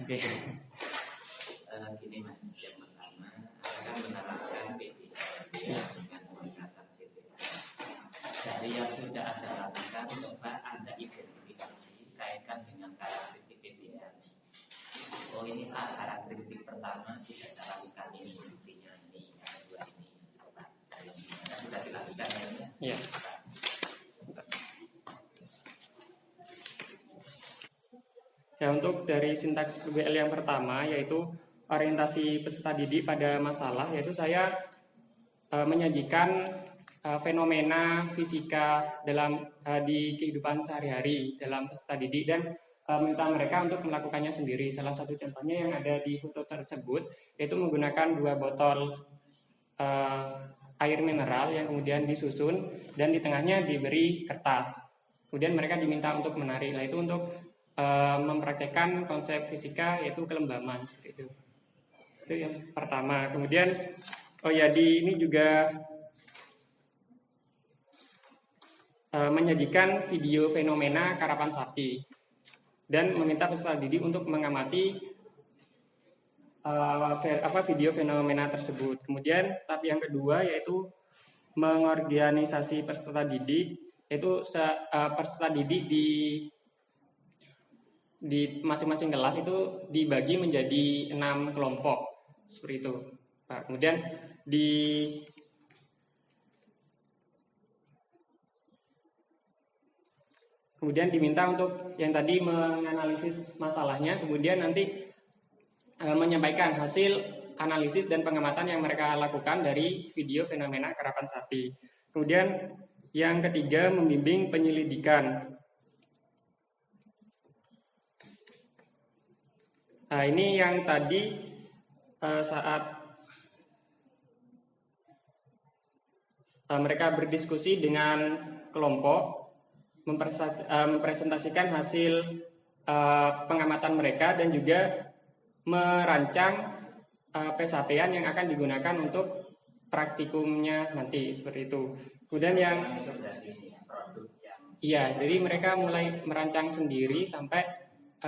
Oke. Gini Mas, yang pertama akan menerapkan PDL dengan pendekatan CPA. Dari yang sudah Anda lakukan, coba Anda identifikasi kaitkan dengan karakteristik PDL. Oh ini Pak, karakteristik pertama sudah saya lakukan ini, buktinya ini, yang kedua ini. Coba saya sudah dilakukan ya. Iya. Ya, untuk dari sintaks PBL yang pertama yaitu orientasi peserta didik pada masalah, yaitu saya menyajikan fenomena fisika dalam di kehidupan sehari-hari dalam peserta didik dan minta mereka untuk melakukannya sendiri. Salah satu contohnya yang ada di foto tersebut yaitu menggunakan 2 botol air mineral yang kemudian disusun dan di tengahnya diberi kertas. Kemudian mereka diminta untuk menari. Nah, itu untuk mempraktekkan konsep fisika yaitu kelembaman seperti itu. Itu yang pertama. Kemudian ini juga menyajikan video fenomena karapan sapi dan meminta peserta didik untuk mengamati video fenomena tersebut. Kemudian tahap yang kedua yaitu mengorganisasi peserta didik, yaitu peserta didik di masing-masing kelas itu dibagi menjadi 6 kelompok seperti itu, Pak. Kemudian diminta untuk yang tadi menganalisis masalahnya, kemudian nanti menyampaikan hasil analisis dan pengamatan yang mereka lakukan dari video fenomena karapan sapi. Kemudian yang ketiga membimbing penyelidikan. Nah, ini yang tadi saat mereka berdiskusi dengan kelompok, mempresentasikan hasil pengamatan mereka dan juga merancang PSHP-an yang akan digunakan untuk praktikumnya nanti seperti itu. Kemudian jadi mereka mulai merancang sendiri sampai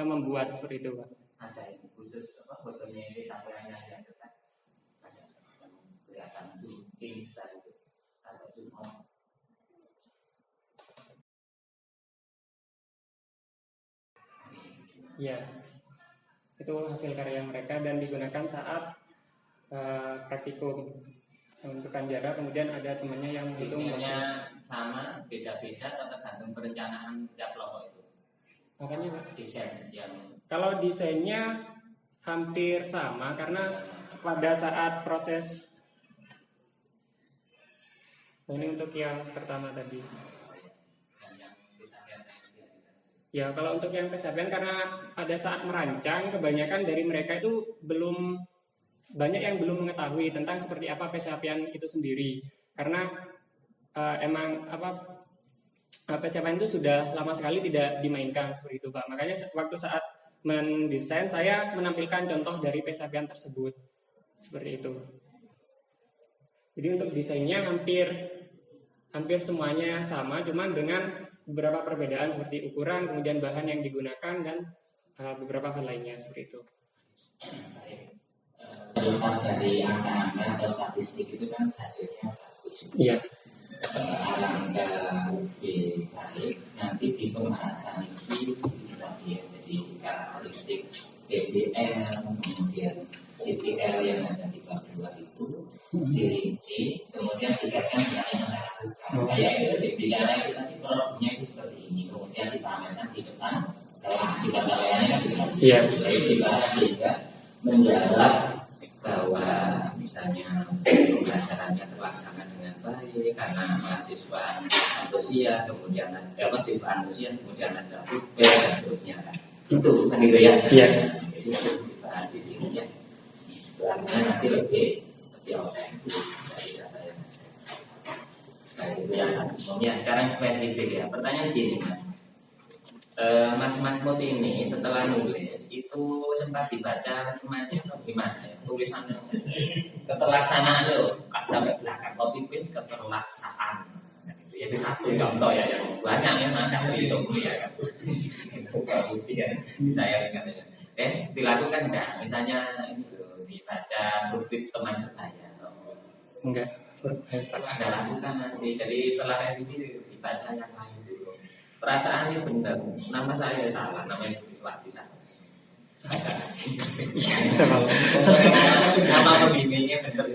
membuat seperti itu, Pak. Ada ini khusus fotonya ini sampai ada sekat, ada kelihatan zoom in besar itu, atau zoom out. Ya, itu hasil karya mereka dan digunakan saat praktikum menentukan jarak. Kemudian ada temannya yang menghitung sama, beda-beda atau tergantung perencanaan tiap kelompok itu. Makanya Pak, desain yang kalau desainnya hampir sama karena pada saat proses ini untuk yang pertama tadi. Ya, kalau untuk yang PSHP karena pada saat merancang kebanyakan dari mereka itu banyak yang belum mengetahui tentang seperti apa PSHP itu sendiri. Karena PSHP itu sudah lama sekali tidak dimainkan seperti itu, Pak. Makanya waktu saat mendesain saya menampilkan contoh dari PSHP tersebut seperti itu. Jadi untuk desainnya hampir semuanya sama, cuman dengan beberapa perbedaan seperti ukuran, kemudian bahan yang digunakan dan beberapa hal lainnya seperti itu. Terlepas dari angka-angka atau statistik itu kan hasilnya bagus. Iya. Alangkah lebih baik nanti di pembahasan itu tadi ya, jadi karakteristik PBL kemudian CPL yang ada di bab 2 itu dirinci, kemudian dikaitkan dengan yang lakukan. Kayak itu bicara itu tadi produknya itu seperti ini, kemudian dipamerkan di depan kelas, jika pamerannya kan jelas. Iya. Jadi dibahas sehingga menjawab bahwa misalnya pembelajarannya terlaksana dengan baik karena mahasiswa antusias, kemudian siswa antusias, kemudian ada feedback dan seterusnya. Itu kan gitu ya. Iya. Jadi itu dibahas di sini ya. Artinya nanti lebih otentik dari data yang itu yang sekarang spesifik ya. Pertanyaan gini Mas. Mas Mahmud ini setelah nulis itu sempat dibaca kemarin gimana ya tulisannya keterlaksanaan loh sampai belakang copy paste keterlaksaan itu satu contoh ya yang banyak yang ada itu ya kan itu ya saya ingat ya Dilakukan enggak? Misalnya itu dibaca proofread teman sebaya. Enggak. Anda lakukan nanti. Jadi setelah revisi dibaca yang lain dulu. Perasaannya benar. Nama saya salah. Namanya Iswati salah. Nama pembimbingnya benar.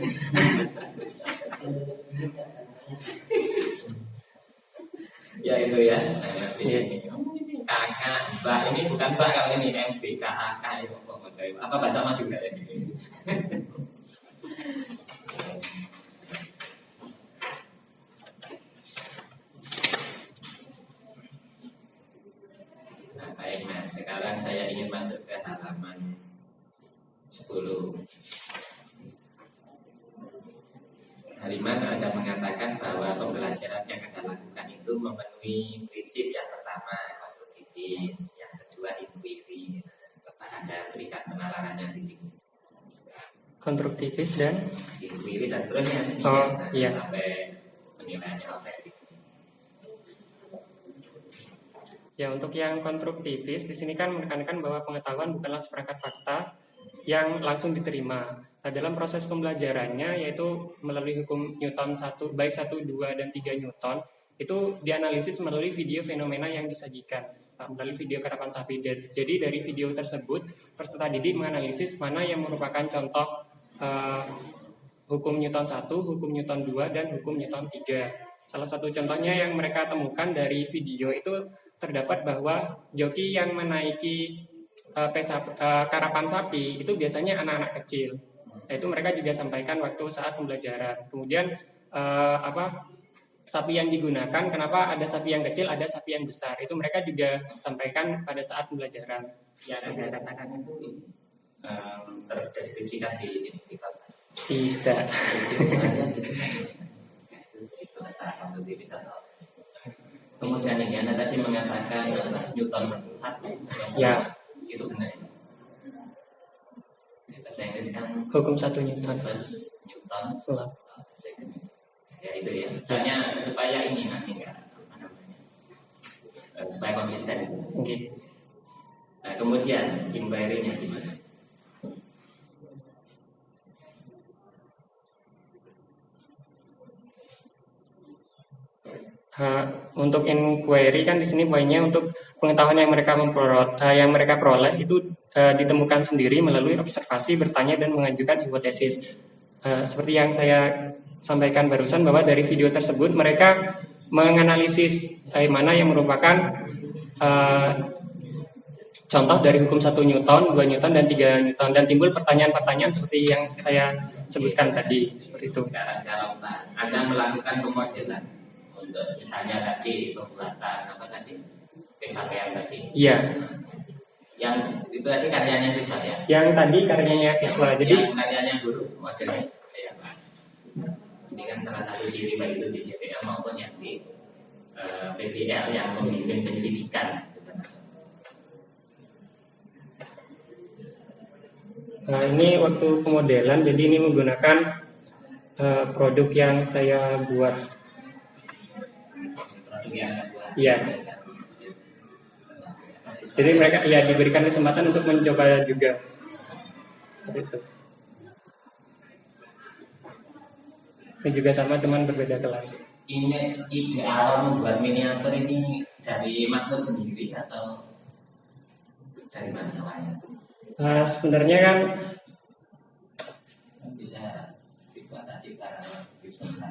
Ya itu ya. Kakak, mbak ini bukan mbak kalau ini MBKAK itu apa bahasa sama juga ya. Nah, baik Mas, sekarang saya ingin masuk ke halaman 10. Haliman Anda mengatakan bahwa pembelajaran yang Anda lakukan itu memenuhi prinsip yang pertama konstruktivis, yang kedua inquiry. Coba Anda berikan penalarannya di sini. Konstruktivis dan Inquiry dan seterusnya. Iya. Sampai penilaiannya objektif. Ya, untuk yang konstruktivis di sini kan menekankan bahwa pengetahuan bukanlah seperangkat fakta yang langsung diterima. Nah, dalam proses pembelajarannya yaitu melalui hukum Newton 1, baik 1, 2, dan 3 Newton, itu dianalisis melalui video fenomena yang disajikan melalui video karapan sapi. Jadi dari video tersebut peserta didik menganalisis mana yang merupakan contoh hukum Newton 1, hukum Newton 2, dan hukum Newton 3. Salah satu contohnya yang mereka temukan dari video itu terdapat bahwa joki yang menaiki karapan sapi itu biasanya anak-anak kecil. Nah, itu mereka juga sampaikan waktu saat pembelajaran. Kemudian sapi yang digunakan, kenapa ada sapi yang kecil, ada sapi yang besar, itu mereka juga sampaikan pada saat pembelajaran. Ya, Anda katakan itu terdeskripsikan di sini. Tidak. Kemudian ini Anda tadi mengatakan Newton 1. Ya. Itu benar. Bahasa Inggris kan hukum 1 Newton plus Newton. Second. Ya itu ya. Soalnya supaya ini nanti enggak supaya konsisten. Okay. Nah, kemudian inquiry-nya gimana? Untuk inquiry kan di sini poinnya untuk pengetahuan yang mereka peroleh itu ditemukan sendiri melalui observasi, bertanya, dan mengajukan hipotesis. Seperti yang saya sampaikan barusan bahwa dari video tersebut mereka menganalisis mana yang merupakan contoh dari hukum 1 Newton, 2 Newton, dan 3 Newton, dan timbul pertanyaan-pertanyaan seperti yang saya sebutkan tadi, seperti itu. Sekarang Pak, Anda melakukan pemodelan untuk misalnya tadi pembuatan apa tadi pesapean tadi. Iya. Yang itu tadi karyanya siswa ya. Yang tadi karyanya siswa. Jadi yang karyanya guru modelnya. Ya, Pak. Ini kan salah satu ciri baik itu di CPL maupun yang di PBL yang membimbing penyelidikan. Nah, ini waktu pemodelan, jadi ini menggunakan produk yang saya buat. Iya. Jadi mereka ya diberikan kesempatan untuk mencoba juga. Itu. Ini juga sama, cuman berbeda kelas. Ini ide awal membuat miniatur ini dari Mahmud sendiri atau dari mana awalnya? Sebenarnya kan bisa dibuat ciptaan.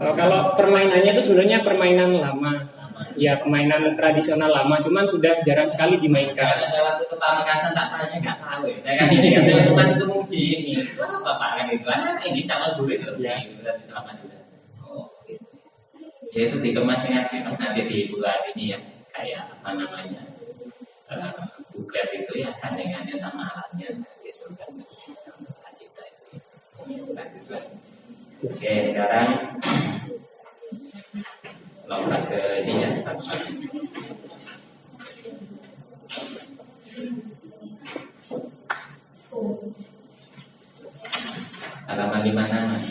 Kalau permainannya itu sebenarnya permainan lama. Ya, permainan tradisional lama, cuman sudah jarang sekali dimainkan. Saya waktu ke Pamekasan tak tanya nggak tahu ya. Saya kan ini saya cuma itu menguji ini. Bapak kan itu anak ini calon guru itu ya. Universitas Islam juga. Oh, gitu. Ya itu dikemasnya nanti dibuat ini ya kayak apa namanya buklet itu ya gandengannya sama alatnya nanti surga bisa untuk cipta itu. Bagus lah. Oke, sekarang lompat ke ini ya. Halaman di mana Mas?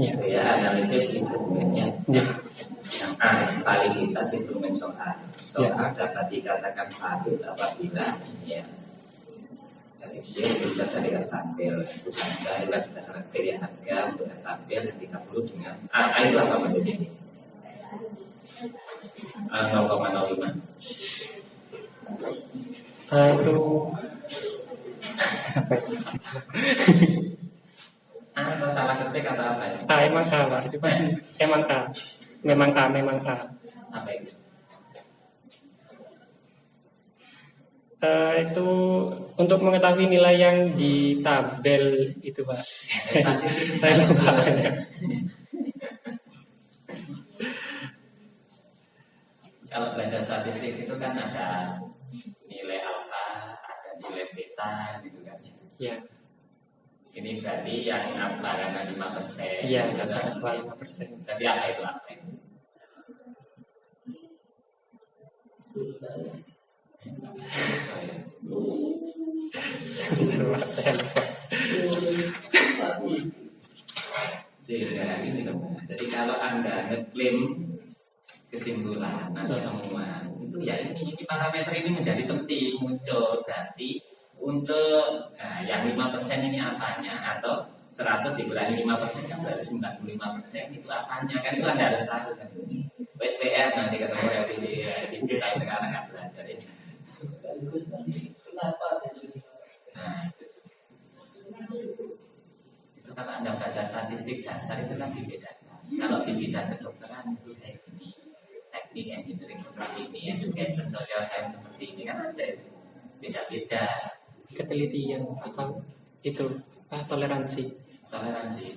Ya, analisis instrumennya. Ya. Yang A, validitas instrumen soal. soal dapat dikatakan valid apabila ya dari C bisa dari tampil bukan saya berdasarkan pilihan harga untuk tampil yang 30 dengan A itu apa maksudnya ini? 0,05 itu atau salah ketik atau apa ya? emang A Pak, cuma emang A, memang A. Apa itu? Itu untuk mengetahui nilai yang di tabel itu Pak. Saya lupa. Kalau belajar statistik itu kan ada nilai alfa, ada nilai beta gitu kan ya. Ya, Ini berarti yang alfa karena 5%. iya, gitu kan. ada 5%. Berarti apa itu apa itu? Sebentar Pak, saya lupa. Sehingga ini loh. Jadi kalau Anda ngeklaim kesimpulan atau temuan itu ya ini parameter ini menjadi penting muncul berarti untuk yang 5% ini apanya atau 100 dikurangi 5% kan berarti 95% itu apanya kan itu Anda harus tahu kan SPR nanti ketemu revisi di kita sekarang nggak belajar ini sekaligus nanti kenapa jadi 5%? nah itu kalau Anda baca statistik dasar itu kan dibedakan kalau di bidang kedokteran itu kayak gini teknik engineering seperti ini education social science seperti ini kan ada beda-beda Ketelitian atau itu toleransi. toleransi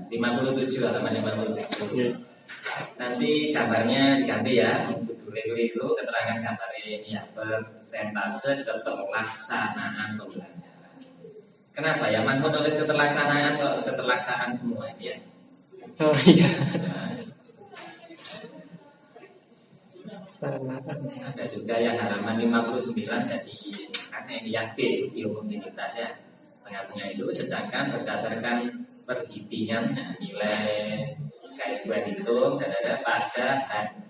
57 halaman 57 nanti gambarnya diganti ya untuk keliru keterangan gambar ini ya persentase keterlaksanaan pembelajaran. Kenapa ya Man menulis keterlaksanaan atau keterlaksanaan semua ini ya? Oh iya. Nah, Sangat. ada juga yang halaman 59 jadi karena ini yang B uji homogenitas ya setengah-tengah itu sedangkan berdasarkan perhitungan nilai chi2 itu dan ada pada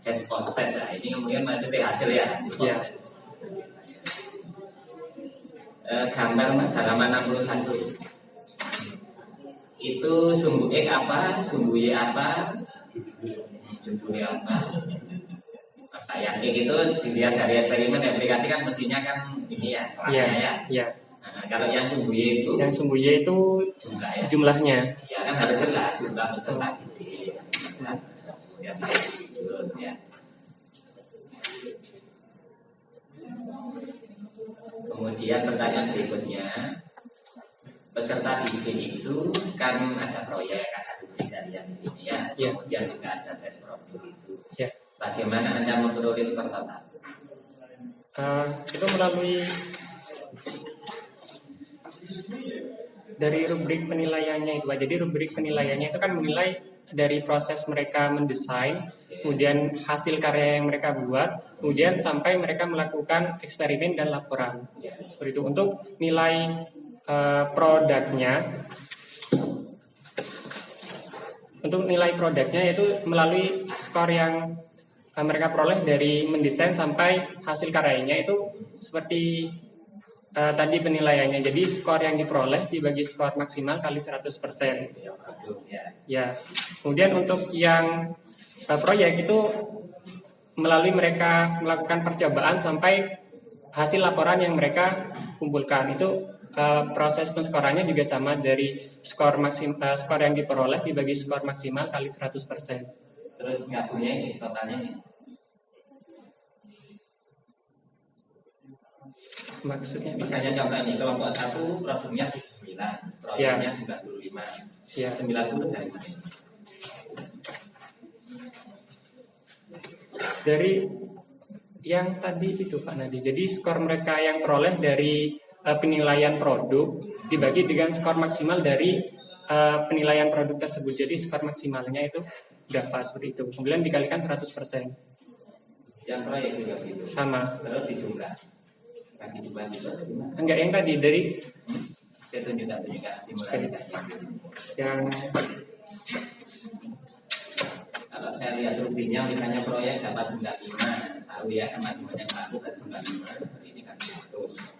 test post test ya ini kemudian maksudnya hasil ya hasil post Ya. test. Gambar Mas halaman 61 itu sumbu X apa sumbu Y apa sumbu Y apa yang kayak gitu dilihat dari eksperimen aplikasi kan mestinya kan ini ya kelasnya ya. Ya. Nah, kalau yang sumbu Y itu Yang sumbu Y itu jumlah ya. jumlahnya. Ya kan harus jelas jumlah peserta didik. Ya, ya. Kemudian pertanyaan berikutnya peserta didik itu kan ada proyek ada tulisannya di sini ya. Ya. Kemudian juga ada tes produk itu. Ya. Bagaimana Anda memperoleh skor total? Itu melalui dari rubrik penilaiannya itu Pak. Jadi rubrik penilaiannya itu kan menilai dari proses mereka mendesain, kemudian hasil karya yang mereka buat, kemudian sampai mereka melakukan eksperimen dan laporan. Seperti itu. Untuk nilai produknya itu melalui skor yang mereka peroleh dari mendesain sampai hasil karyanya itu seperti tadi penilaiannya. Jadi skor yang diperoleh dibagi skor maksimal kali 100%. Ya. Kemudian untuk yang proyek itu melalui mereka melakukan percobaan sampai hasil laporan yang mereka kumpulkan itu proses penskorannya juga sama dari skor yang diperoleh dibagi skor maksimal kali 100%. Terus gabungnya ini totalnya ini. Maksudnya Misalnya contoh ini kelompok 1 produknya 9, proyeknya 95. ya. 90 dari mana? Dari yang tadi itu Pak Nadi. Jadi skor mereka yang peroleh dari penilaian produk dibagi dengan skor maksimal dari penilaian produk tersebut. Jadi skor maksimalnya itu berapa seperti itu. Kemudian dikalikan 100%. Yang proyek juga gitu. Sama. Terus dijumlah. Kan dijumlah gitu atau gimana? Enggak, yang tadi dari Saya tunjukkan simulasi. yang Kalau saya lihat rubrinya misalnya proyek dapat 95, tahu ya kan masih banyak satu dan 95, ini kan 100.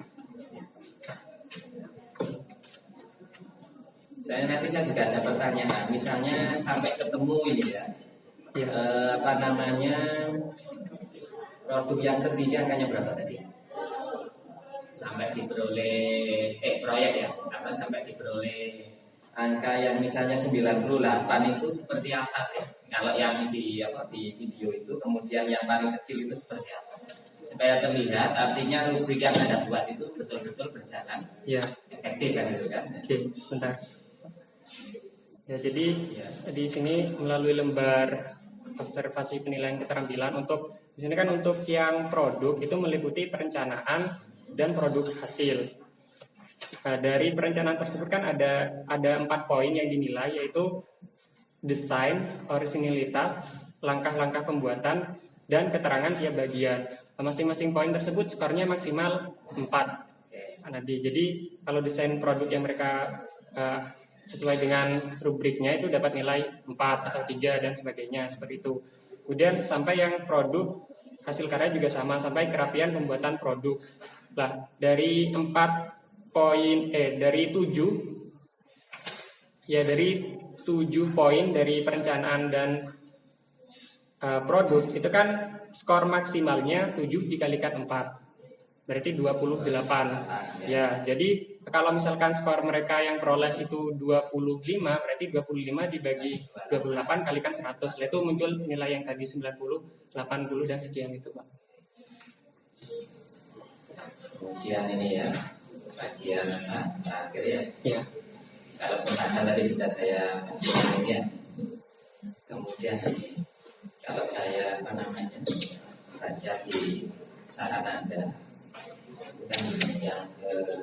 Saya juga ada pertanyaan, misalnya sampai ketemu ini ya, apa namanya, produk yang tertinggi angkanya berapa tadi? Sampai diperoleh proyek ya, apa sampai diperoleh angka yang misalnya 98 itu seperti apa sih? Kalau yang di video itu, kemudian yang paling kecil itu seperti apa? Supaya terlihat, artinya rubrik yang Anda buat itu betul-betul berjalan efektif kan gitu kan? Oke, bentar. Ya, jadi di sini melalui lembar observasi penilaian keterampilan di sini kan untuk yang produk itu meliputi perencanaan dan produk hasil. Nah, dari perencanaan tersebut kan ada 4 poin yang dinilai, yaitu desain, orisinilitas, langkah-langkah pembuatan, dan keterangan tiap bagian. Masing-masing poin tersebut skornya maksimal 4. Nah, jadi kalau desain produk yang mereka sesuai dengan rubriknya itu dapat nilai 4 atau 3 dan sebagainya, seperti itu. Kemudian sampai yang produk hasil karya juga sama, sampai kerapian pembuatan produk. Lah, dari 4 poin dari 7 poin dari perencanaan dan produk itu kan skor maksimalnya 7 dikalikan 4. Berarti 28. Ya, jadi kalau misalkan skor mereka yang peroleh itu 25, berarti 25 dibagi 28 kalikan 100. Itu muncul nilai yang tadi 90, 80 dan sekian itu, Pak. Kemudian ini ya, bagian terakhir ya. Iya. Kalau pembahasan tadi sudah saya ini ya. Kemudian kalau saya baca di saran Anda, kan yang kedua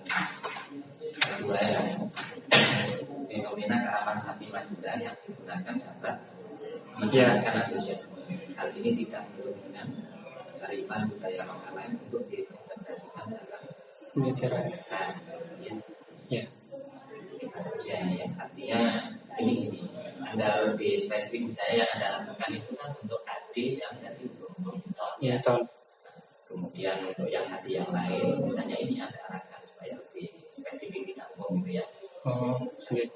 ya, fenomena kerapan sapi wanita yang digunakan dapat meningkatkan antusiasme. Hal ini tidak berhubungan kearifan budaya lokal lain untuk diimplementasikan dalam pembelajaran. Ya. Artinya ini Anda lebih spesifik, saya yang Anda lakukan itu kan untuk adik yang dari Newton. Kemudian untuk yang hati yang lain, misalnya ini Anda arahkan supaya lebih spesifik tidak umum gitu ya. Sulit.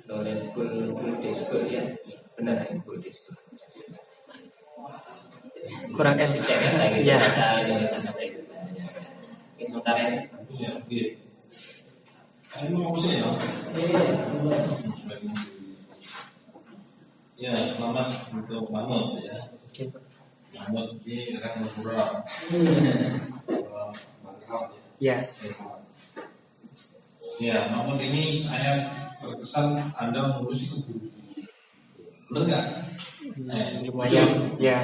Knowledge school ya, benar ya, school. Kurang cek lagi ya. Bahasa saya. Ini sementara ya. Ini mau sih ya. Ya, selamat untuk Mahmud ya. Mahmud ini akan berkurang. Ya. Ya, Mahmud ini saya terkesan Anda mengurusi kebun. Benar nggak? Lumayan. Ya.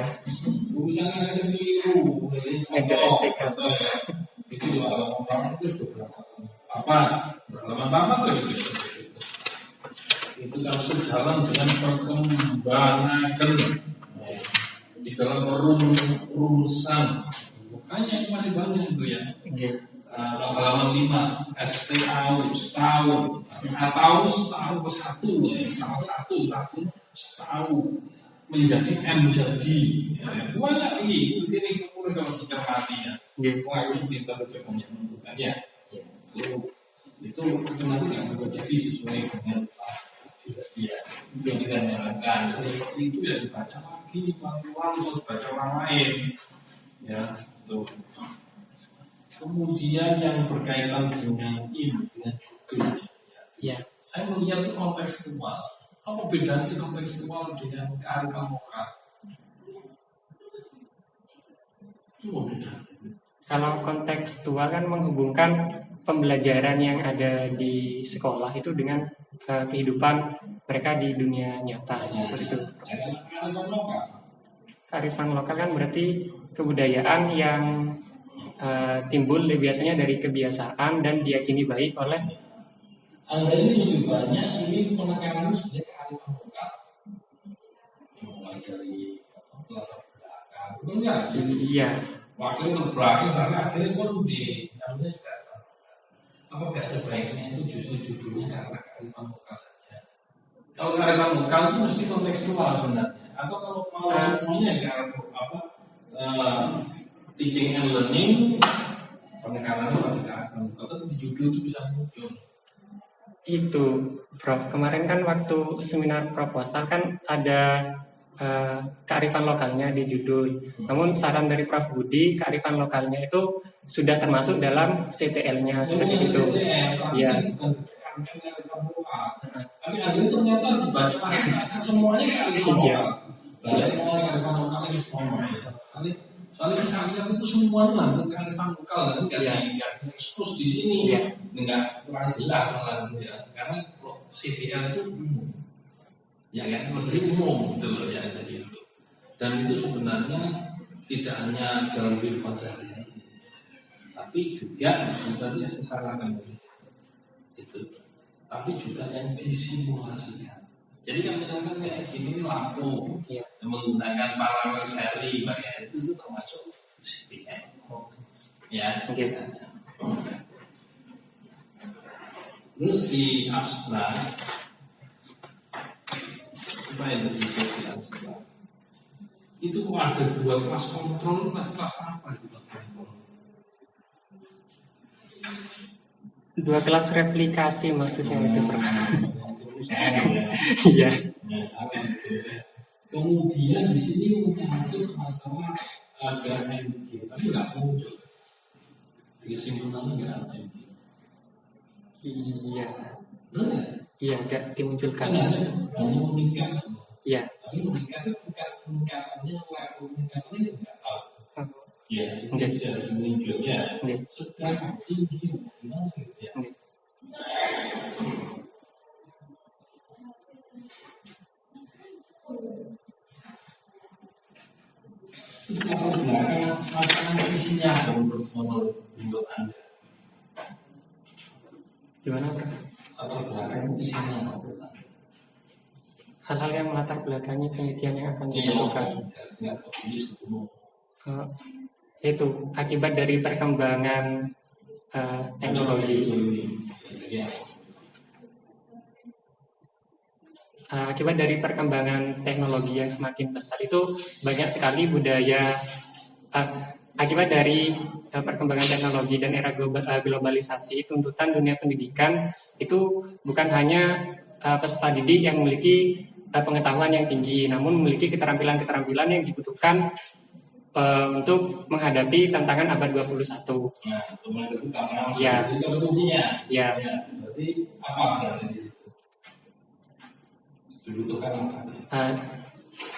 Urusannya sendiri. Ngajar SPK. Itu juga halaman itu beberapa. Berhalaman tuh gitu. Itu kalau sejalan dengan perkembangan di dalam rumusan, makanya ini masih banyak itu ya. Halaman 5 STAU setahun atau setahun ke satu ya, satu setahun menjadi M jadi banyak ini kemudian kalau dicermati ya. Harus pintar kerjanya menentukannya. Itu nanti yang terjadi sesuai dengan yang kita nyatakan. Seperti itu ya dibaca lagi pelan-pelan untuk dibaca orang lain. Ya, tuh. Kemudian yang berkaitan dengan ini dengan judul. Ya. Saya melihat itu kontekstual. Apa bedanya sih kontekstual dengan kearifan lokal? Itu beda. Kalau kontekstual kan menghubungkan pembelajaran yang ada di sekolah itu dengan kehidupan mereka di dunia nyata, seperti itu. Kearifan lokal kan berarti kebudayaan yang timbul biasanya dari kebiasaan dan diyakini baik oleh. Anda ini lebih banyak ini penekanannya sebenarnya kearifan lokal. Mulai dari latar belakang, betul nggak? Iya. Wakil terbelakang sana akhirnya pun di namanya juga. apa nggak sebaiknya itu justru judulnya karena kearifan lokal saja. Kalau kearifan lokal itu mesti kontekstual sebenarnya. Atau kalau mau semuanya teaching and learning, penekanannya pada kearifan lokal, tapi di judul itu bisa muncul. Itu, Prof. Kemarin kan waktu seminar proposal kan ada kearifan lokalnya di judul. Namun saran dari Prof. Budi, kearifan lokalnya itu sudah termasuk dalam CTL-nya seperti itu. Tapi bukan kearifan lokal. Tapi ada itu ternyata dibaca masyarakat semuanya kearifan lokal. Banyak yang kearifan lokal itu semua. Soalnya kesalahan itu semua itu hampir kearifan lokal, nggak ekspos di sini, nggak kurang jelas malah ya. Karena CTL itu umum, ya kan lebih umum gitu loh ya jadi itu. Dan itu sebenarnya tidak hanya dalam kehidupan sehari-hari, tapi juga sebenarnya sesalahkan itu, tapi juga yang disimulasikan. Jadi kan misalkan kayak gini lampu yang menggunakan paralel seri bagian itu termasuk CPM. Ya. Okay. Terus di abstrak, apa yang disebut di abstrak? Itu ada 2 kelas kontrol, kelas apa itu? 2 kelas replikasi maksudnya itu, Prof. Iya. Kemudian di sini menyangkut masalah ada MG, tapi nggak muncul. Kesimpulannya nggak ada MG. Iya. Benar? Iya, nggak dimunculkan. Hanya meningkat. Iya. Tapi meningkatannya level meningkatannya nggak tahu. Ya, itu harus muncul ya. Sekarang tinggi, gimana ya? Latar belakang masalah isinya menurut Anda. Gimana, Prof? Latar belakang isinya apa? Hal-hal yang melatar belakangi penelitian yang akan dilakukan. Itu akibat dari perkembangan teknologi. Akibat dari perkembangan teknologi yang semakin pesat itu banyak sekali budaya. Akibat dari perkembangan teknologi dan era globalisasi, tuntutan dunia pendidikan itu bukan hanya peserta didik yang memiliki pengetahuan yang tinggi, namun memiliki keterampilan-keterampilan yang dibutuhkan untuk menghadapi tantangan abad 21. Nah, menghadapi tantangan ya. Itu kuncinya. Ya. Berarti apa berarti di situ? Dibutuhkan apa?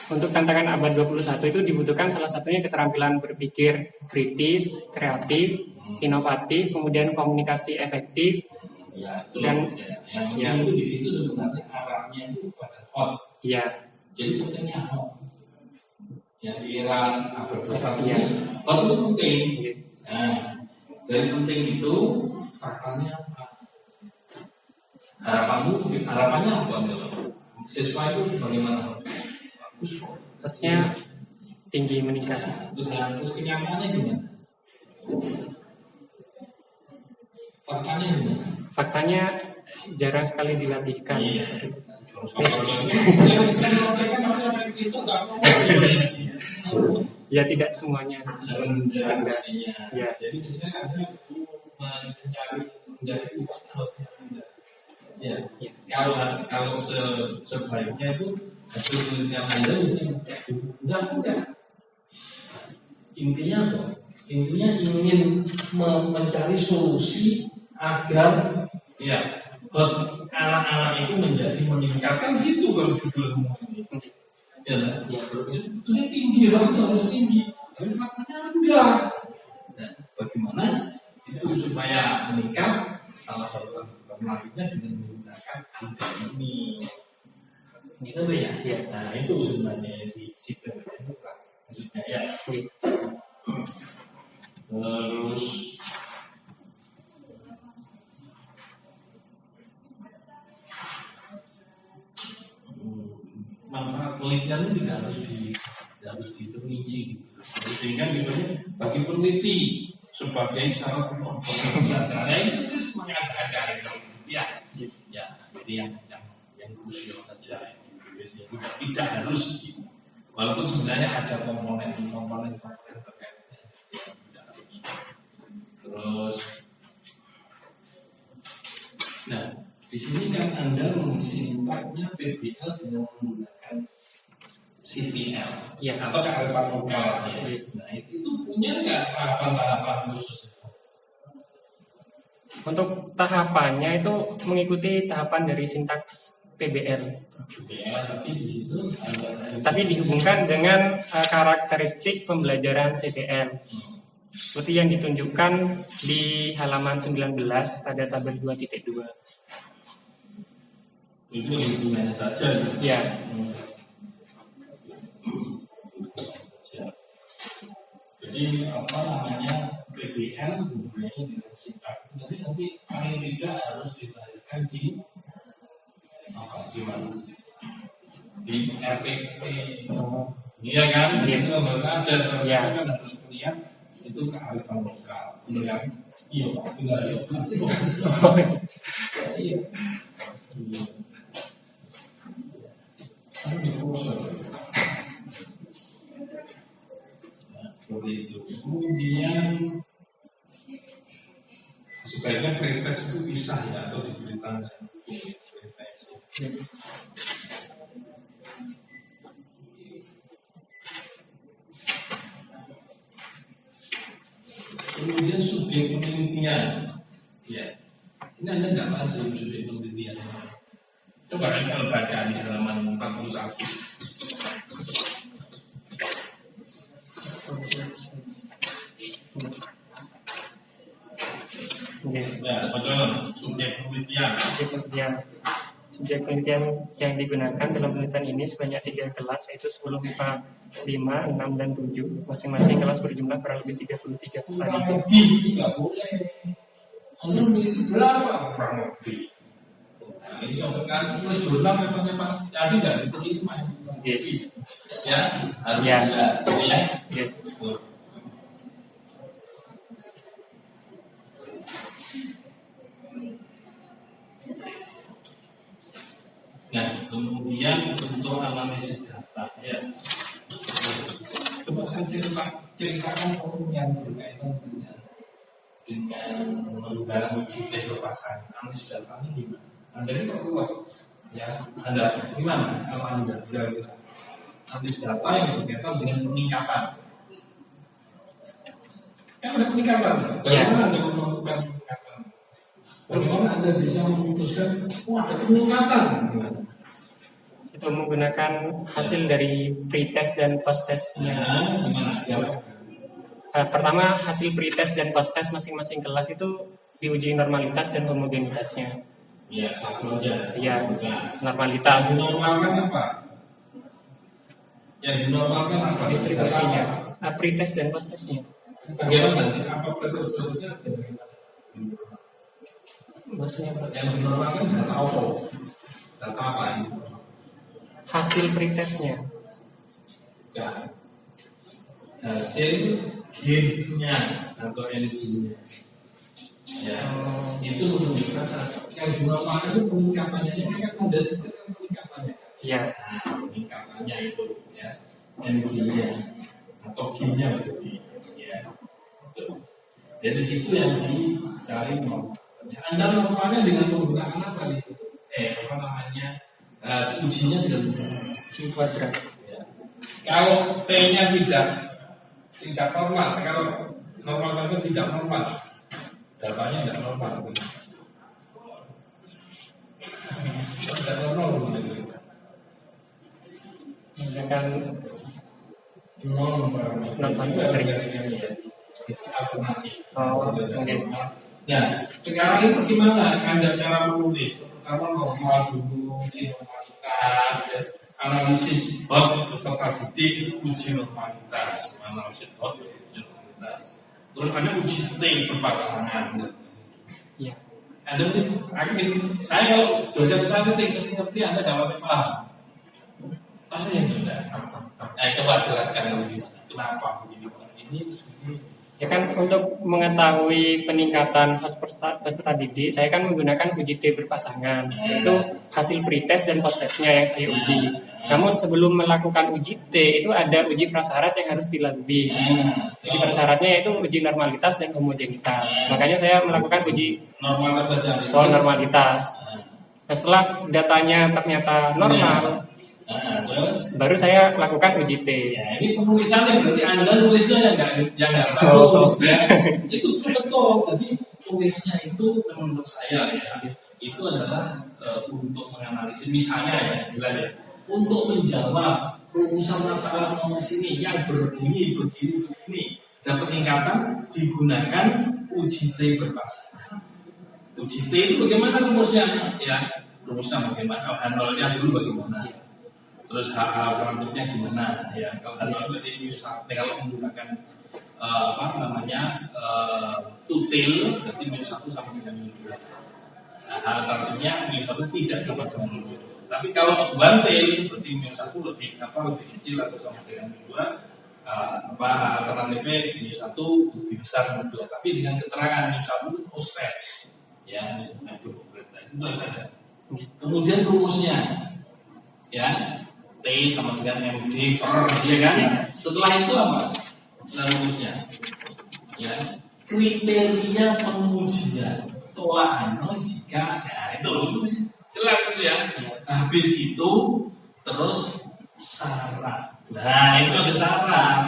Untuk tantangan abad 21 itu dibutuhkan salah satunya keterampilan berpikir kritis, kreatif, inovatif, kemudian komunikasi efektif. Ya, itu dan yang itu di situ sebenarnya arahnya itu pada hot. Iya. Jadi pentingnya hot. Ya di era abad 21 Iya. hot itu penting. Iya. Nah, dari penting itu faktanya apa? Harapannya apa? Siswa itu bagaimana? Bagus kok. Harusnya tinggi meningkat. Nah, terus kenyataannya gimana? Faktanya gimana? Faktanya jarang sekali dilatihkan. Iya. Ya tidak semuanya. Rendah pastinya. Ya. Jadi misalnya Anda mencari rendah itu rendah. Ya. Kalau sebaiknya itu hasil penelitian Anda mesti ngecek dulu. Enggak. Intinya apa? Intinya ingin mencari solusi agar ya anak-anak itu menjadi meningkatkan gitu kalau judulmu ini. Ya, sebetulnya tinggi, harus tinggi. Tapi faktanya rendah. Nah, bagaimana itu supaya meningkat? Salah satu alternatifnya dengan menggunakan angka ini. Gitu ya. Nah, itu sebenarnya di situ. Maksudnya ya. Terus manfaat penelitian ini tidak harus diperinci gitu. Sehingga bagi peneliti sebagai syarat untuk belajar. Nah, itu semuanya ada ya. Ya, ini yang krusial saja. Tidak harus gitu. Walaupun sebenarnya ada komponen terkait. Terus, nah di sini kan Anda mengisi sifatnya PBL dengan menggunakan CTL atau kearifan lokal. Ya. Nah itu punya nggak tahapan-tahapan khusus? Untuk tahapannya itu mengikuti tahapan dari sintaks PBL. Tapi dihubungkan dengan karakteristik pembelajaran CTL. Seperti yang ditunjukkan di halaman 19 pada tabel 2.2. Itu hubungannya saja. Ya. Jadi apa namanya PBL hubungannya dengan sintaks. Jadi nanti paling tidak harus dilahirkan di mana? Di RPP. Iya kan? Itu harus ada. Kan harus lihat itu kearifan lokal. Benar kan? Iya, enggak ya. Iya. Seperti itu. Kemudian sebaiknya pretest itu pisah ya atau diberitakan. Kemudian subjek penelitian, ya, ini Anda nggak lazim subjek penelitian. Coba Anda baca di halaman 41. Ya, betul. Subjek penelitian. Subjek penelitian yang digunakan dalam penelitian ini sebanyak 3 kelas, yaitu 10 MIPA 5, 6, dan 7. Masing-masing kelas berjumlah kurang lebih 33 kurang lebih, tidak boleh. Anda memiliki berapa kurang lebih? Nah, ini kan tulis jurnal memangnya Pak. Jadi nggak diterima. Ya, harus jelas. Ya. Nah, kemudian untuk analisis data, ya. Coba saya ceritakan yang berkaitan dengan menggunakan uji teknologi analisis data ini gimana? Anda ini perlu, ya. Anda gimana kalau Anda kira-kira analisis data yang berkaitan dengan peningkatan? Kan ada peningkatan, bagaimana Anda melakukan peningkatan? Bagaimana Anda bisa memutuskan, ada peningkatan? Itu menggunakan hasil dari pretest dan post-testnya. Pertama, hasil pretest dan post-test masing-masing kelas itu diuji normalitas dan homogenitasnya. Iya, satu aja. Iya, normalitas. Yang dinormalkan apa? Yang dinormalkan apa? Distribusinya. Pretest dan post-testnya. Bagaimana? Apa pretest post-testnya? Maksudnya yang dinormalkan data apa? Data apa ini? Hasil pretestnya. Bukan. Hasil gainnya atau energinya. Ya, itu menunjukkan yang dinormalkan itu peningkatannya kan ada sebenarnya peningkatannya. Iya. Peningkatannya itu ya energinya atau gainnya berarti. Ya. Dari situ yang dicari normal. Anda normalnya dengan menggunakan apa di situ? Apa namanya? Ujinya dengan G kuadrat. Ya. Kalau T-nya tidak normal, kalau normal itu tidak normal, datanya tidak normal. Tidak normal Menggunakan alternatif. Oh, mungkin. Nah, sekarang itu gimana Anda cara menulis? Pertama normal dulu, uji normalitas, analisis hot beserta didik, uji normalitas, analisis hot uji normalitas. Terus Anda uji T berpasangan. Iya. Anda mesti yakin. Saya kalau dosen statistik mesti ngerti Anda dapat paham. Masa yang tidak? Coba jelaskan dulu gimana. Kenapa begini? Ini terus begini. Ya kan untuk mengetahui peningkatan peserta didik, saya kan menggunakan uji T berpasangan. Itu hasil pretest dan post-testnya yang saya uji. Namun sebelum melakukan uji T itu ada uji prasyarat yang harus dilalui. Uji prasyaratnya yaitu uji normalitas dan homogenitas. Makanya saya melakukan uji Normalitas saja. normalitas. Nah, setelah datanya ternyata normal, Terus baru saya lakukan uji T. ya ini penulisannya berarti Anda nulisnya yang nggak bagus ya. Itu betul. Jadi tulisnya itu menurut saya ya itu adalah untuk menganalisis misalnya ya jelas ya untuk menjawab rumusan masalah nomor sini yang begini dan peningkatan digunakan uji T berpasangan. Uji T itu bagaimana rumusnya ya rumusnya bagaimana H0-nya dulu bagaimana. Terus alternatifnya gimana ya kalau berarti kalau menggunakan tutil berarti -1 sama dengan -2. Nah, alternatifnya -1 tidak sama dengan -2. Tapi kalau one tail berarti -1 lebih kecil atau sama dengan -2. Alternatifnya -1 lebih besar dari 2. Tapi dengan keterangan -1 post test ya itu harus ada. Kemudian rumusnya ya T sama dengan MD per ya kan. Setelah itu apa? Rumusnya ya kriteria pengujian tolak ano jika ya itu jelas itu ya. Habis itu terus syarat. Nah itu ada syarat.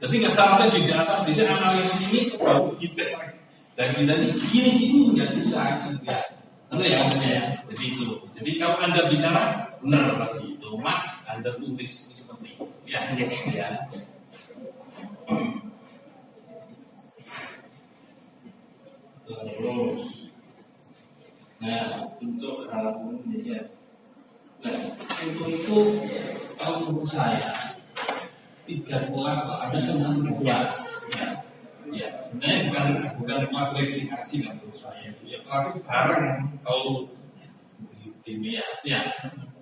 Jadi nggak syaratnya di atas di sini analisis ini baru uji lagi. Dan kita ini gini nggak jelas enggak. Itu ya maksudnya ya. Jadi itu. Jadi kalau Anda bicara benar lagi itu mak Anda tulis seperti itu. Ya. Ya. Terus. Nah, untuk hal ini ya. Nah, untuk itu kalau menurut saya 3 kelas ada kan 3 kelas. Ya. Ya, sebenarnya bukan kelas replikasi kan menurut saya. Ya kelas itu bareng kalau kimia ya.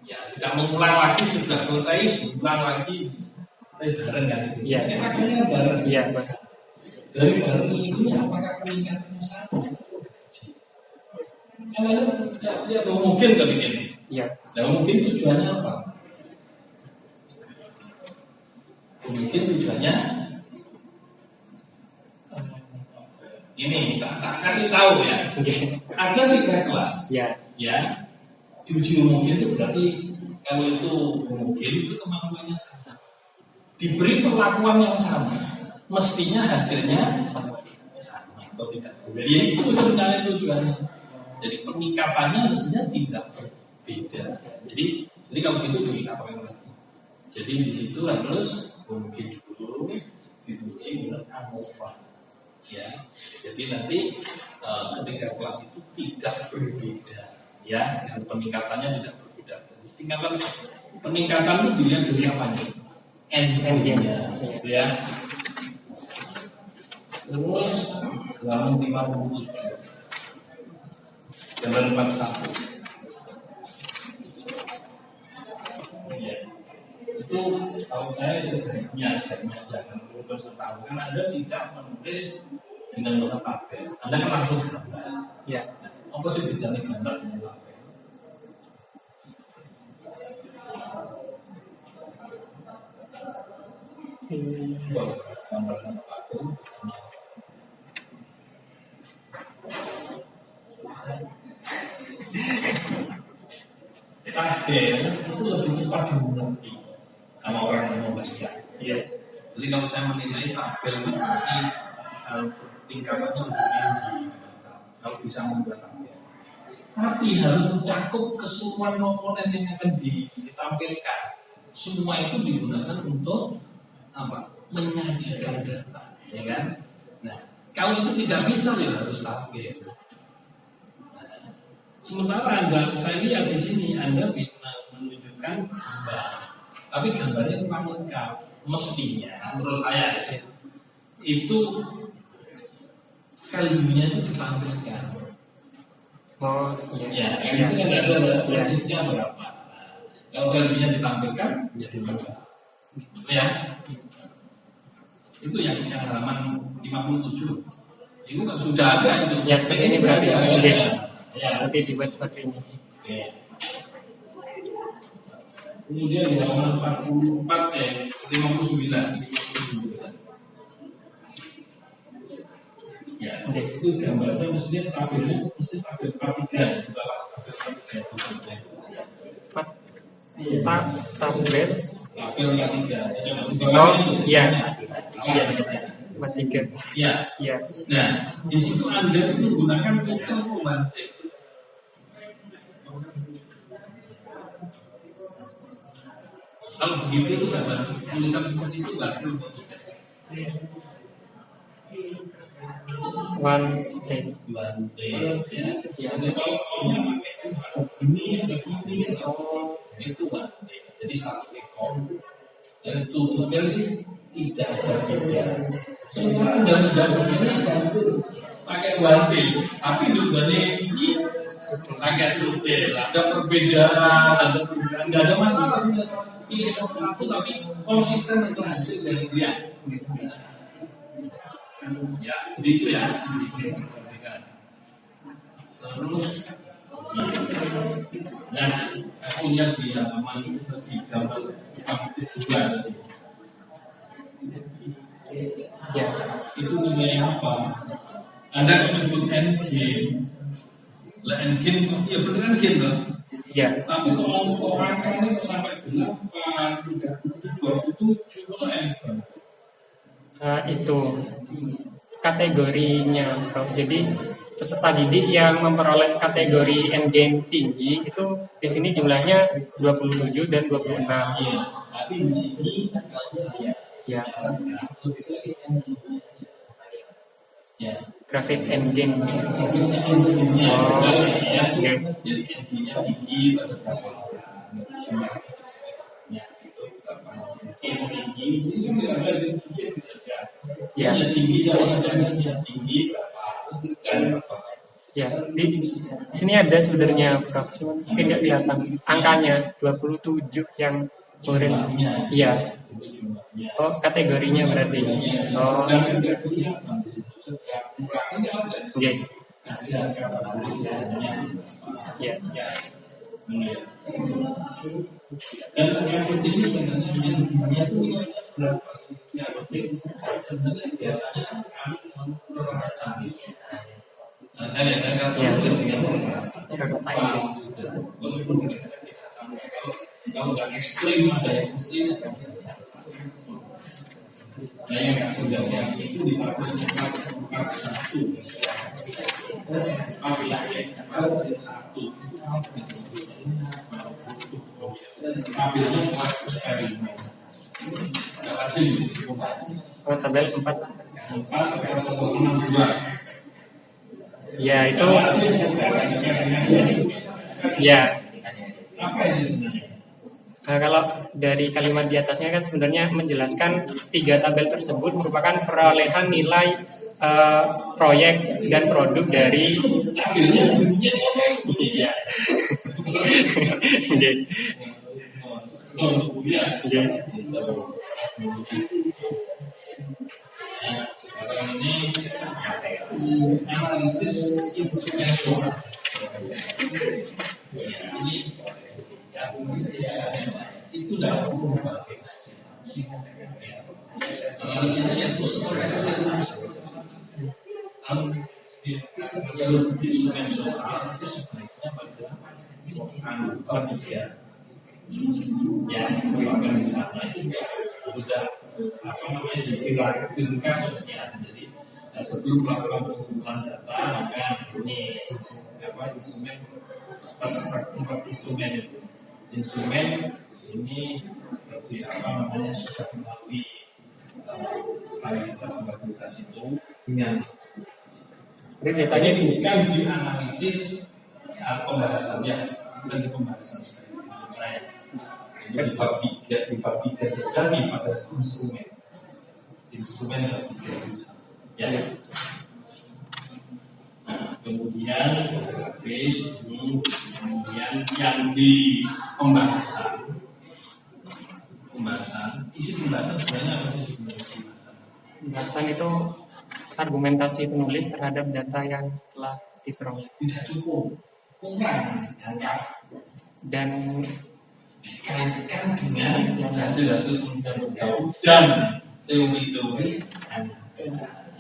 Ya, tidak mengulang lagi sudah selesai, diulang lagi bareng kan itu. Iya. Efeknya bareng. Iya, Dari bareng ini apakah peningkatannya sama? Karena lihat mungkin nggak bikin. iya. Nah, mungkin tujuannya apa? Mungkin tujuannya ini tak kasih tahu ya. Ada 3 kelas. Ya. Ya. Jujur mungkin itu berarti kalau itu mungkin itu kemampuannya sama. Diberi perlakuan yang sama, mestinya hasilnya sama atau tidak. Jadi itu sebenarnya tujuannya. Jadi peningkatannya mestinya tidak berbeda. Jadi kalau gitu apa yang lagi? Jadi di situ harus mungkin dulu diuji menurut ANOVA. Ya, jadi nanti ketika kelas itu tidak berbeda. Ya, yang peningkatannya tidak berbeda. Peningkatan itu dilihat dari apanya? N-nya, ya. Terus halaman 57, jalan 41. Ya. Itu kalau saya sebaiknya jangan menulis tentang kan Anda tidak menulis dengan bentuk tabel. Anda kan langsung gambar. Ya. Apa sih bedanya gambar dengan tabel? Gambar sama tabel. Tabel itu lebih cepat dimengerti sama orang yang mau baca. Iya. Jadi kalau saya menilai tabel itu berarti tingkatannya lebih tinggi kalau bisa membuat tabel. Tapi harus mencakup keseluruhan komponen yang akan ditampilkan. Semua itu digunakan untuk apa? Menyajikan data, ya kan? Nah, kalau itu tidak bisa ya harus tabel. Nah, sementara saya lihat di sini Anda menunjukkan gambar, tapi gambarnya kurang lengkap. Mestinya, menurut saya itu value-nya itu ditampilkan. Oh, iya. Ya, itu kan ada persisnya berapa. Nah, kalau value-nya ditampilkan, jadi berapa? Ya, Itu yang halaman 57. Itu kan sudah ada itu. Ya seperti ini berarti. Ya, Oke. ya. Nanti dibuat seperti ini. Oke. Kemudian di halaman 44 59. Ya, itu gambarnya mestinya tabelnya mesti tabel 43 di bawah tabel 43. Tablet. Tabel 43. Oh, iya. Iya. 43. Ya. Iya. Nah, di situ Anda menggunakan total pembantu. Kalau begitu itu gambar tulisan seperti itu nggak perlu. One ten. Bante, ya. Jadi kalau yang itu ada gini, itu bante. Jadi satu ekor. Dan itu hotel tidak ada tiga. Semua dari jauh ini pakai bante, tapi dulunya ini pakai hotel. Ada perbedaan, nggak ada masalah sih. Pilih satu tapi konsisten untuk hasil dari dia. Ya, begitu ya. Terus, nah, aku lihat di halaman di gambar juga. Ya. Itu nilai apa? Anda kan menyebut engine. Lah engine, ya benar engine loh. Ya. Tapi kalau orang ini sampai 8, 27, masa engine? Itu kategorinya, Prof. Jadi peserta didik yang memperoleh kategori NGN tinggi itu di sini jumlahnya 27 dan 26. Iya, tapi di sini kalau saya Ya, ya grafik NGN. engine-nya ya, Oke. jadi engine-nya tinggi pada berapa orang? Ya, itu berapa? Tinggi, itu ada di tinggi saja. Ya. Yang tinggi yang tinggi berapa? Dan berapa? Ya, di sini ada sebenarnya, Prof. Cuman tidak kelihatan angkanya 27 yang orange. Iya. Oh, kategorinya berarti. Oh, Dan tidak kelihatan di situ. Setiap belakangnya ada. iya. Ada tulisannya. Ya. Ya. Dan yang penting itu sebenarnya engine-nya itu nilainya berapa? Ya, penting sebenarnya biasanya kami memperhatikan. Nah, saya kalau tulis walaupun kita tidak sampai kalau nggak ekstrim ada yang ekstrim. Nah, yang nggak jelas yang itu di tabel 41. satu. Tabelnya kelas eksperimen. Oh, tabel 4. 4 kelas 162. Ya, itu ya. Apa ini sebenarnya? Kalau dari kalimat di atasnya kan sebenarnya menjelaskan 3 tabel tersebut merupakan perolehan nilai proyek dan produk dari Tabelnya bunyinya ya. Oke. Oke. Sekarang ini analisis instrumental. Ini itu dah analisisnya yang khusus instrumen soal itu sebaiknya pada angka 3 yang dilakukan di sana itu sudah apa namanya dilakukan sebenarnya. Jadi sebelum melakukan pengumpulan data maka ini apa instrumen instrumen ini seperti apa namanya sudah melalui kualitas itu dengan Datanya bukan dianalisis pembahasannya dan di pembahasan saya. Jadi di bab 3 saja nih pada instrumen bab 3 ya. Kemudian base ini kemudian yang di pembahasan isi pembahasan sebenarnya apa sih sebenarnya pembahasan Pembahasan itu argumentasi penulis terhadap data yang telah diperoleh Tidak cukup, kurang data. dan Dikaitkan dengan hasil-hasil penelitian beliau dan teori-teori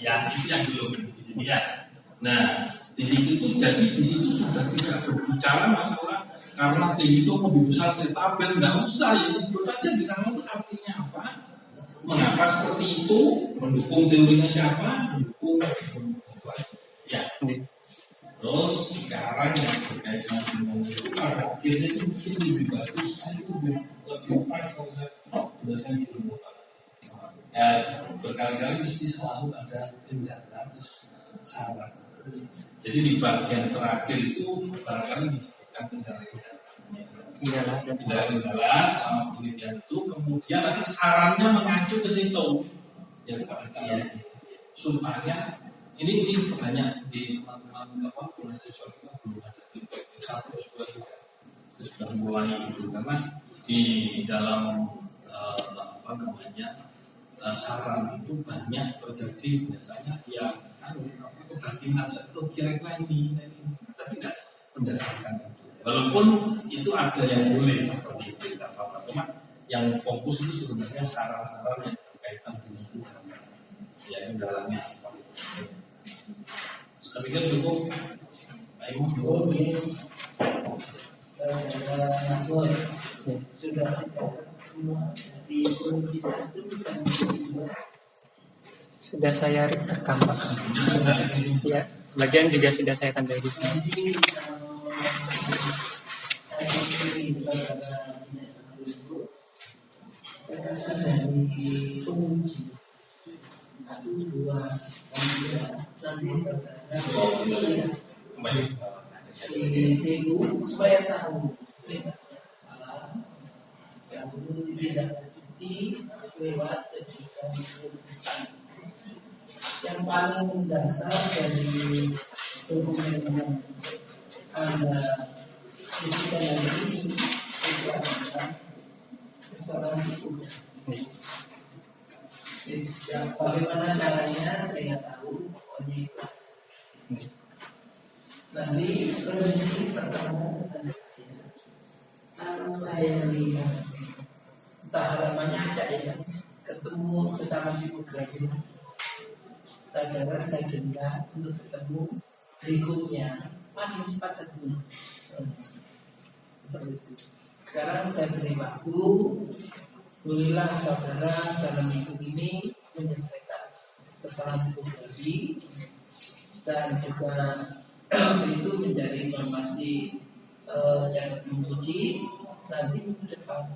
yang itu yang belum di sini ya. Nah, di situ tuh jadi di situ sudah tidak berbicara masalah karena T itu lebih besar dari tabel, nggak usah ya itu aja bisa itu artinya apa, mengapa seperti itu, mendukung teorinya siapa, mendukung ya. Terus sekarang yang berkaitan dengan itu pada akhirnya itu mungkin lebih bagus, itu lebih pas kalau saya belajar di rumah. Ya berkali-kali mesti selalu ada tindakan terus saran. Jadi di bagian terakhir itu barangkali disebutkan kendala-kendala. iyalah dan Kendala-kendala sama penelitian itu, kemudian nanti sarannya mengacu ke situ. Ya pada kalian supaya ini banyak di teman-teman mahasiswa kita belum ada feedback satu sudah mulai itu karena di dalam saran itu banyak terjadi biasanya ya kebatinan itu kira-kira ini tapi tidak mendasarkan itu. Walaupun itu ada yang boleh seperti itu tidak apa-apa, cuma yang fokus itu sebenarnya saran-saran yang berkaitan dengan itu ya dalamnya apa. Tapi kan cukup. Ayo. Oke. Saudara Nasur sudah semua di kondisi satu dan dua. sudah saya rekam Pak. Ya, sebagian juga sudah saya tandai di sini. Jadi dari saudara katakan dari penguji 1, 2, 3 nanti saudara Kembali. itu supaya tahu lebatnya apa yang perlu ditindaklanjuti lewat kejutan keputusan. Yang paling mendasar dari dokumen yang Anda diskusikan hari ini itu adalah kesalahan hukum. Bagaimana caranya saya tahu, pokoknya itu. Nanti kondisi pertama kepada saya, kalau saya lihat entah halamannya ada ya, ketemu kesalahan tipografi, saudara saya denda untuk ketemu berikutnya paling cepat 1 menit. Sekarang saya beri waktu, bolehlah saudara dalam minggu ini menyelesaikan kesalahan tipografi dan juga itu menjadi informasi cara menguji nanti minggu depan.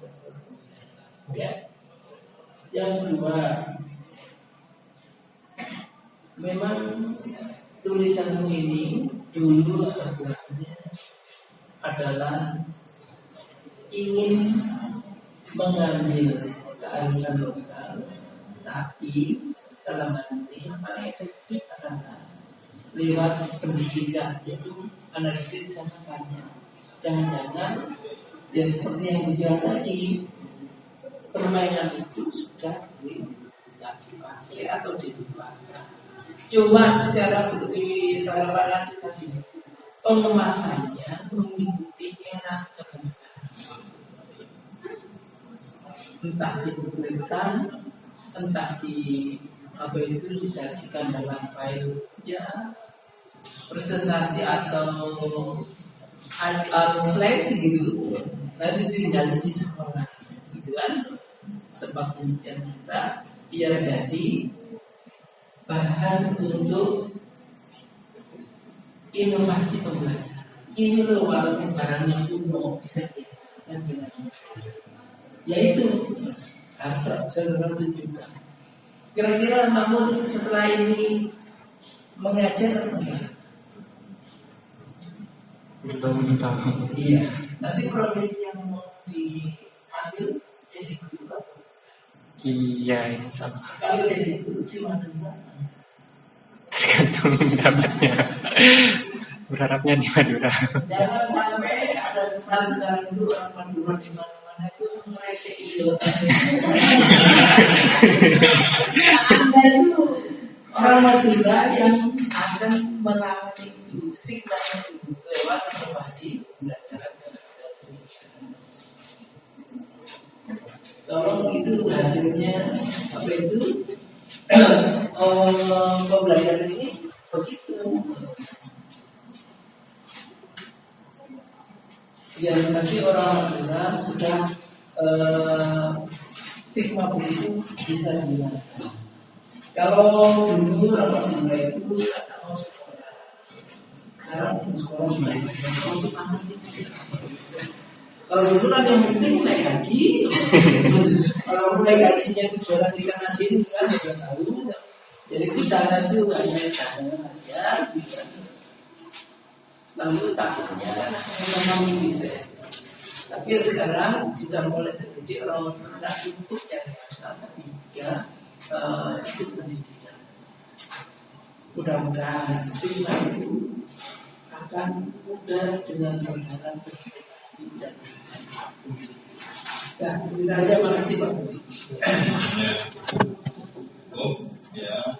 Ya. Yang kedua, memang tulisanmu ini dulu adalah ingin mengambil kearifan lokal, tapi dalam hal ini yang paling efektif adalah lewat pendidikan, yaitu analisis sama tanya. Jangan-jangan ya seperti yang dijual tadi, permainan itu sudah dipakai atau dilupakan. Cuma sekarang seperti saran tadi, pengemasannya mengikuti era zaman sekarang. Entah dipublikkan, entah disajikan dalam file ya presentasi atau flash gitu, nanti tinggal di sekolah gitu kan, tempat penelitian kita biar jadi bahan untuk inovasi pembelajaran. Ini loh walaupun barangnya kuno bisa kita dengan yaitu harus saudara tunjukkan. Kira-kira namun setelah ini mengajar atau enggak? Belum tahu. Iya. Nanti profesi yang mau diambil jadi guru apa? Iya, insya Allah. Kalau jadi guru di mana? Tergantung pendapatnya. Berharapnya di Madura. Jangan sampai ada sekarang itu orang Madura di mana-mana Anda itu mereseki Anda itu orang Madura yang akan melawan itu stigma itu lewat inovasi belajar tolong itu hasilnya apa itu pembelajaran ini begitu biar nanti orang Madura sudah stigma begitu bisa dihilangkan. Kalau dulu orang Madura itu kata mau sekolah, sekarang sekolah sudah mau semangat. Kalau dulu kan yang penting naik gaji, kalau naik gajinya jualan ikan asin kan tidak tahu. Jadi di sana itu hanya cadangan aja, lalu takutnya memang gitu. Tapi sekarang sudah mulai terjadi orang tidak cukup yang asal tapi juga ikut pendidikan. Mudah-mudahan siswa itu akan mudah dengan saudara berkomunikasi dan nah, kita aja makasih Pak. Ya. Oh, ya.